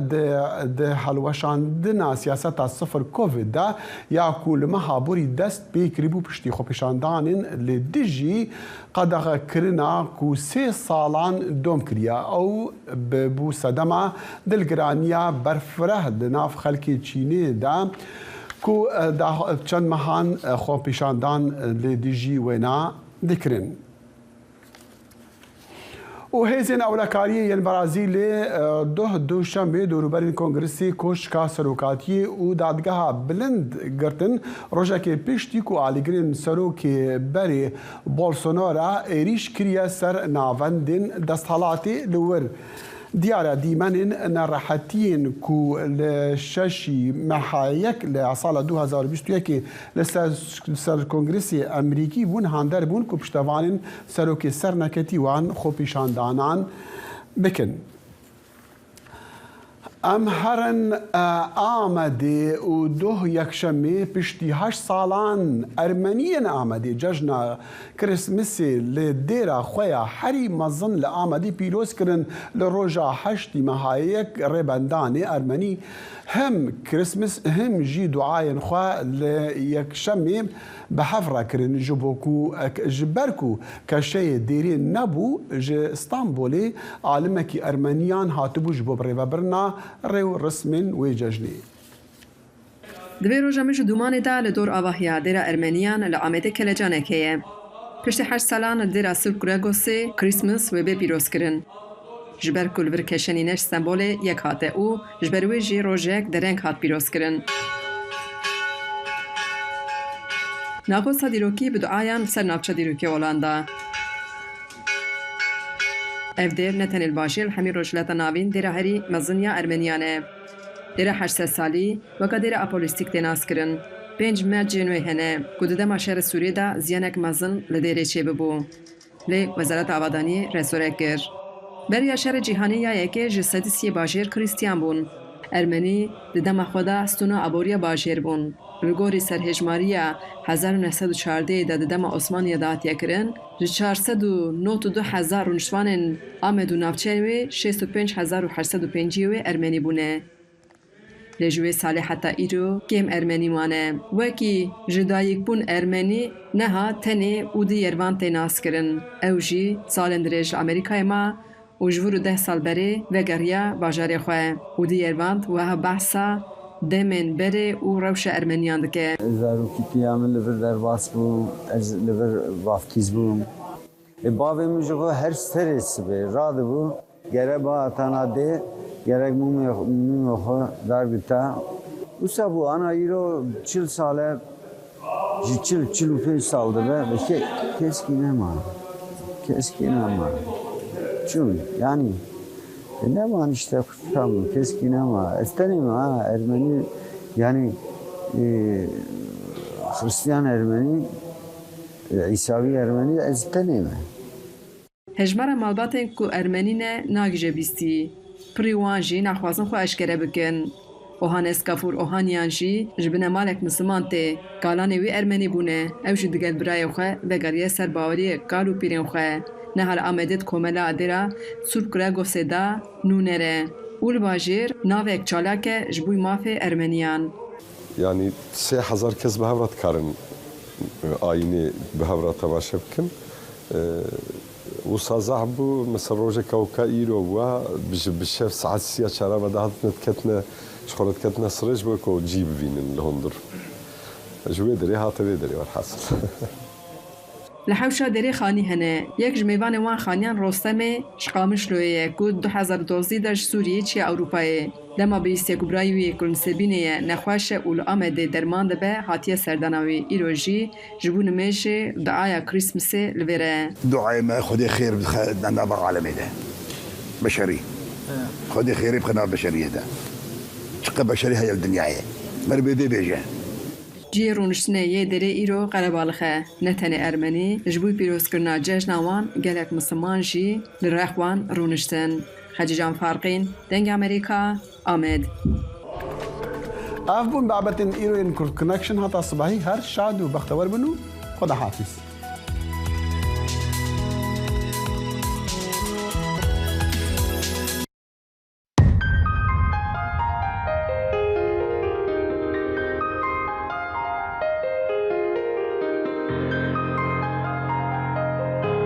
د هلوشاندنا سیاست صفر کووید دا یا کول مهابوری دست بیکریبو پشتی خو پیشاندانین لدیجی قدغه کرنا کو 3 سالان دوم کریا او بو صدما دلگرانیا برفره دناف خلکی چینی دا کو دا چند مهان خو پیشاندان لدیجی وینا دکرن و هیزن اولکاری ین برازیل دوشنبه دوروبرین کنگرسی کوشکا سروکاتی و دادگاه بلند گرتن روژا که پشتی کو آلیگرین سروکی بری بولسونارا ایریش کریه سر ناوندین دستحالاتی لور دیاره دیمنین نراحتین کو لششی محایک لسال 2021 لسر کنگرسی امریکی بون هاندر بون کو پشتوانین سروکی سرنکتی وان خو پیشاندانان بکن. ام هرن آمده و یکشنبه پشتی 8 سالان ارمنیان آمده جشن کریسمسی لدیرا خویا هری مزن لآمده پیروز کرن لروجا 8 مهایک ربندان ارمنی هم کریسمس هم جی دعاین خوا لیکشنبه به حفره کرن جبرکو کشی دیری نبو ج استانبولی عالمکی ارمنیان هاتبو جبو برنا ریو رسمین و ججنی. دوی روژا مش دومان دا لدور آواهیا دیرا ارمنیان لعامده کلجانه که پشت 8 سالان دیرا سرکرگوسی کریسمس و به پیروز کرن. جبر کل ورکشنینش سمبول یک هاته او جبروی جی روژک درنگ هات پیروز کرن. ناقوسا دیروکی بدعایان سر نافچه دیروکی اولاندا. اف دیر نتن الباشیل همی روشلتا ناوین دیره هری مزنیا ارمنیانه. دیره 800 سالی وکا دیره اپولیستیک تناس کرن. 5 مرد جنوی هنه کدوده ماشر سوریه دا زیانک مزن لدیره چه ببو. لی وزارت آبادانی رسوره گر. بریا شهر جیهانی یا یکی جسدیسی باشیر کریستیان بون. ارمنی ددم خدا استونا عبوریا باشیر بون. رگوری سرهجماریا 1914 دا ددم عثمانی داتیا کرن. 492,000 رونشوان آمد و نافچه و 65,805 ارمنی بونه. لجوه ساله حتی ایرو کم ارمنی مانه. وکی جدایک بون ارمنی نها تنه او دی یروان تیناس کرن. او جی سالن درج امریکای ما و جورو 10 سال بره وگریا باجار خواه. او دی یروان و ها بحثا دمن بره و روش ارمنیان دکه. زاروکی پیامل لور در واس بو از لور وافتیز بو. باوی مجبور هر سرس به راد بو گره با تناده گره مومی خو در بیتا. وسابو آن ایرو 40 ساله 45 سال داره بشه کسی نما چون یعنی نمان işte kuşam keskin ama istedim ha Ermeni yani Hristiyan Ermeni İsavi Ermeni istedim. هجمار مالباتن کو ارمنینه ناگجه بیستی پریوانجی نخوازن خو اشکره بکن اوهانس کافور اوهانیانجی جبنه مالک مسلمان ته کالانه وی ارمنی بونه اوش دگل برای خو وگریه سر باوری کالو پیرن خو نه هر آمدت کوملا ادرا سورکرا گوسدا نونره اول باجر ناوک چالاک جبوی مافه ارمنیان yani 3000 kez behavrat karın ayini behavrat tavaşa bikin وصازحبو مثل روجا كوكا إيرو بشاف ساعات سيا شراب دهات نتكتنا شخورت كتنا سرج بكو جيب فين الهندر جوي دري هات دري والحاصل لحوشا دری خانی هنه یک جمیوان وان خانیان رستم شقامشلویه که 2012 در سوریه چی اروپایه دما بیستی کبرایوی کلنسبینه نخواش اول آمده درمان دبه هاتیه سردانوی ایروژی جبون میشه دعای کریسمس لوره دعای ما خدای خیر بدنا بالعالمي ده بشري خدای خیر بخنا بشريه ده شقه بشري هي الدنيا هي مربي بيجه جی رونشتنه یه دره ایرو قربالخه نتنه ارمنی جبوی پیروز کرنا جشنوان گلک مسلمان جی لرخوان رونشتن خجیجان فارقین دنگ امریکا آمد افبون بابتن ایروین کرد کنکشن هتا صباحی هر شاد و بختور بنو خدا حافظ